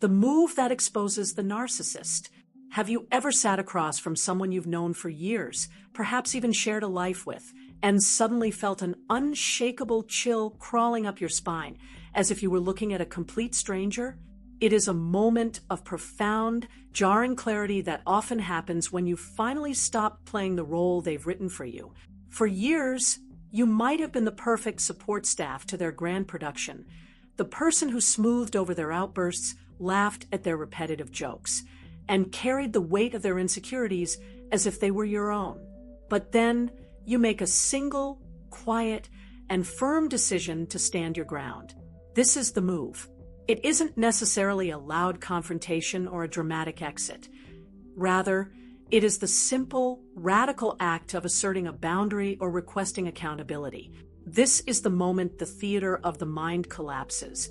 the move that exposes the narcissist. Have you ever sat across from someone you've known for years, perhaps even shared a life with, and suddenly felt an unshakable chill crawling up your spine, as if you were looking at a complete stranger? It is a moment of profound, jarring clarity that often happens when you finally stop playing the role they've written for you. For years, you might have been the perfect support staff to their grand production, the person who smoothed over their outbursts, laughed at their repetitive jokes, and carried the weight of their insecurities as if they were your own. But then, you make a single, quiet, and firm decision to stand your ground. This is the move. It isn't necessarily a loud confrontation or a dramatic exit. Rather, it is the simple, radical act of asserting a boundary or requesting accountability. This is the moment the theater of the mind collapses,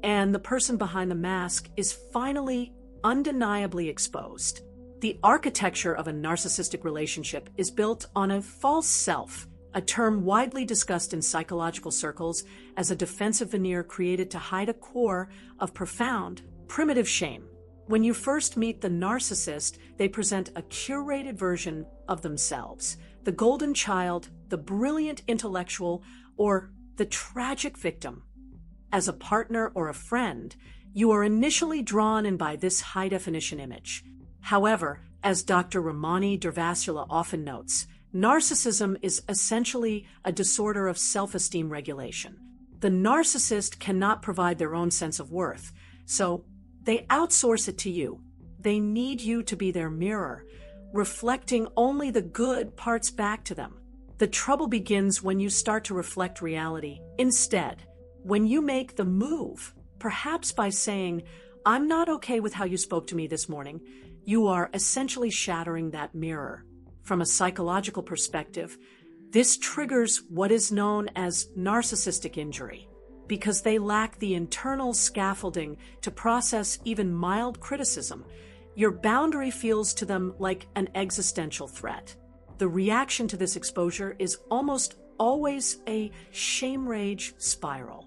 and the person behind the mask is finally, undeniably exposed. The architecture of a narcissistic relationship is built on a false self, a term widely discussed in psychological circles as a defensive veneer created to hide a core of profound, primitive shame. When you first meet the narcissist, they present a curated version of themselves, the golden child, the brilliant intellectual, or the tragic victim. As a partner or a friend, you are initially drawn in by this high-definition image. However, as Dr. Ramani Durvasula often notes, narcissism is essentially a disorder of self-esteem regulation. The narcissist cannot provide their own sense of worth, so they outsource it to you. They need you to be their mirror, reflecting only the good parts back to them. The trouble begins when you start to reflect reality instead. When you make the move, perhaps by saying, "I'm not okay with how you spoke to me this morning," you are essentially shattering that mirror. From a psychological perspective, this triggers what is known as narcissistic injury, because they lack the internal scaffolding to process even mild criticism. Your boundary feels to them like an existential threat. The reaction to this exposure is almost always a shame-rage spiral.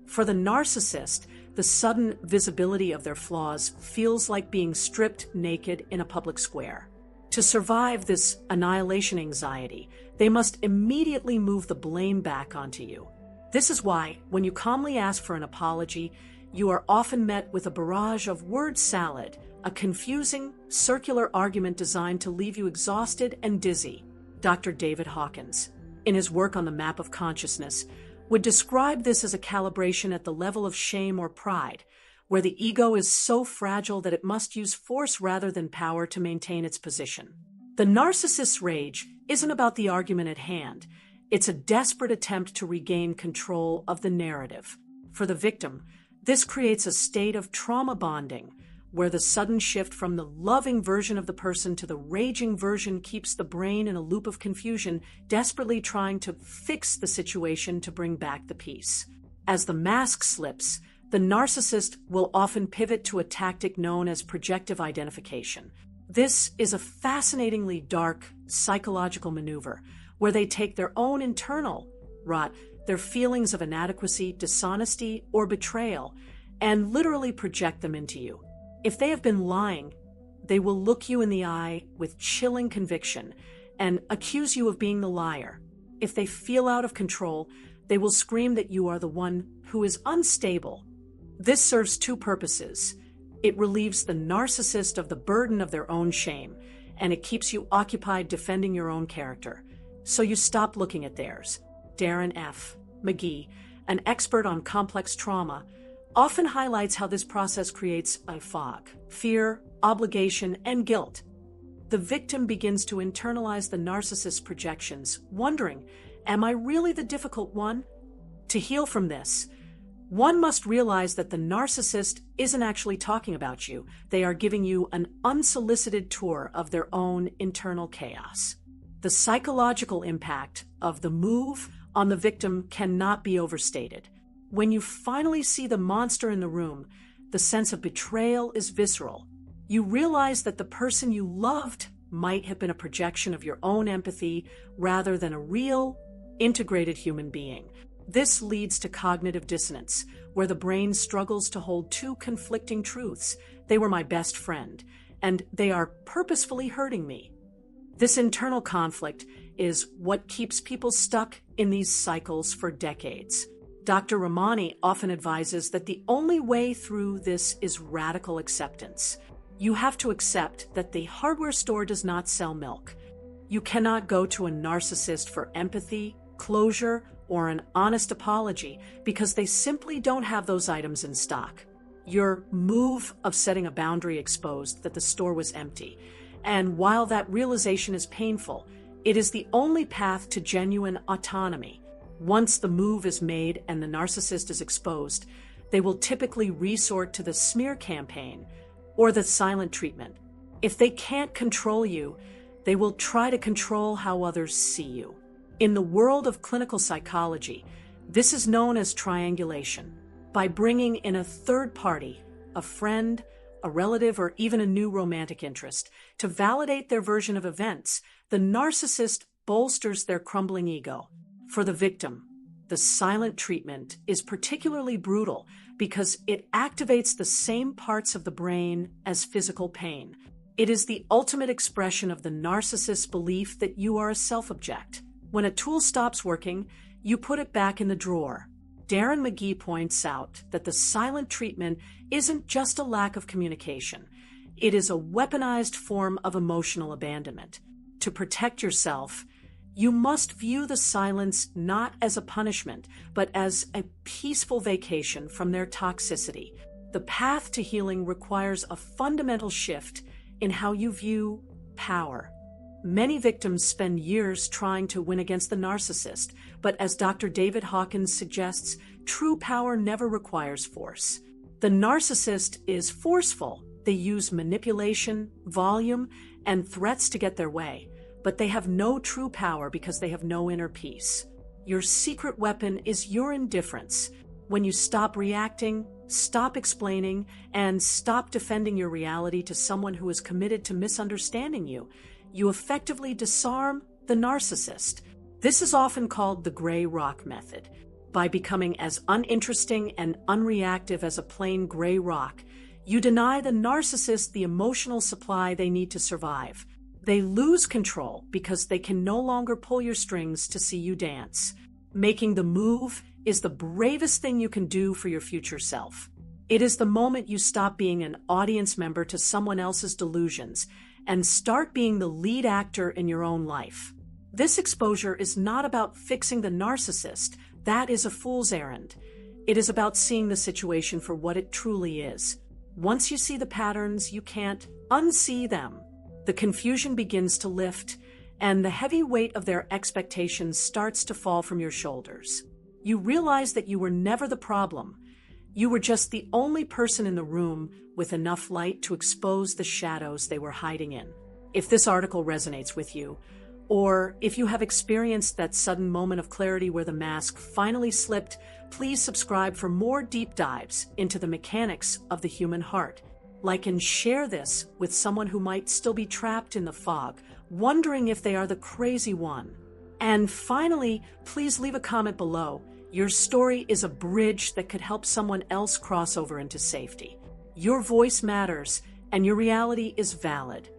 For the narcissist, the sudden visibility of their flaws feels like being stripped naked in a public square. To survive this annihilation anxiety, they must immediately move the blame back onto you. This is why, when you calmly ask for an apology, you are often met with a barrage of word salad, a confusing, circular argument designed to leave you exhausted and dizzy. Dr. David Hawkins, in his work on the map of consciousness, would describe this as a calibration at the level of shame or pride, where the ego is so fragile that it must use force rather than power to maintain its position. The narcissist's rage isn't about the argument at hand. It's a desperate attempt to regain control of the narrative. For the victim, this creates a state of trauma bonding, where the sudden shift from the loving version of the person to the raging version keeps the brain in a loop of confusion, desperately trying to fix the situation to bring back the peace. As the mask slips, the narcissist will often pivot to a tactic known as projective identification. This is a fascinatingly dark psychological maneuver where they take their own internal rot, their feelings of inadequacy, dishonesty, or betrayal, and literally project them into you. If they have been lying, they will look you in the eye with chilling conviction and accuse you of being the liar. If they feel out of control, they will scream that you are the one who is unstable. This serves two purposes. It relieves the narcissist of the burden of their own shame, and it keeps you occupied defending your own character, so you stop looking at theirs. Darren F. McGee, an expert on complex trauma, often highlights how this process creates a fog, fear, obligation, and guilt. The victim begins to internalize the narcissist's projections, wondering, "Am I really the difficult one?" To heal from this, one must realize that the narcissist isn't actually talking about you. They are giving you an unsolicited tour of their own internal chaos. The psychological impact of the move on the victim cannot be overstated. When you finally see the monster in the room, the sense of betrayal is visceral. You realize that the person you loved might have been a projection of your own empathy rather than a real, integrated human being. This leads to cognitive dissonance, where the brain struggles to hold two conflicting truths. They were my best friend, and they are purposefully hurting me. This internal conflict is what keeps people stuck in these cycles for decades. Dr. Ramani often advises that the only way through this is radical acceptance. You have to accept that the hardware store does not sell milk. You cannot go to a narcissist for empathy, closure, or an honest apology because they simply don't have those items in stock. Your move of setting a boundary exposed that the store was empty. And while that realization is painful, it is the only path to genuine autonomy. Once the move is made and the narcissist is exposed, they will typically resort to the smear campaign or the silent treatment. If they can't control you, they will try to control how others see you. In the world of clinical psychology, this is known as triangulation. By bringing in a third party, a friend, a relative, or even a new romantic interest, to validate their version of events, the narcissist bolsters their crumbling ego. For the victim, the silent treatment is particularly brutal because it activates the same parts of the brain as physical pain. It is the ultimate expression of the narcissist's belief that you are a self-object. When a tool stops working, you put it back in the drawer. Darren McGee points out that the silent treatment isn't just a lack of communication. It is a weaponized form of emotional abandonment. To protect yourself, you must view the silence not as a punishment, but as a peaceful vacation from their toxicity. The path to healing requires a fundamental shift in how you view power. Many victims spend years trying to win against the narcissist, but as Dr. David Hawkins suggests, true power never requires force. The narcissist is forceful. They use manipulation, volume, and threats to get their way, but they have no true power because they have no inner peace. Your secret weapon is your indifference. When you stop reacting, stop explaining, and stop defending your reality to someone who is committed to misunderstanding you, you effectively disarm the narcissist. This is often called the gray rock method. By becoming as uninteresting and unreactive as a plain gray rock, you deny the narcissist the emotional supply they need to survive. They lose control because they can no longer pull your strings to see you dance. Making the move is the bravest thing you can do for your future self. It is the moment you stop being an audience member to someone else's delusions and start being the lead actor in your own life. This exposure is not about fixing the narcissist. That is a fool's errand. It is about seeing the situation for what it truly is. Once you see the patterns, you can't unsee them. The confusion begins to lift, and the heavy weight of their expectations starts to fall from your shoulders. You realize that you were never the problem. You were just the only person in the room with enough light to expose the shadows they were hiding in. If this article resonates with you, or if you have experienced that sudden moment of clarity where the mask finally slipped, please subscribe for more deep dives into the mechanics of the human heart. Like and share this with someone who might still be trapped in the fog, wondering if they are the crazy one. And finally, please leave a comment below. Your story is a bridge that could help someone else cross over into safety. Your voice matters, and your reality is valid.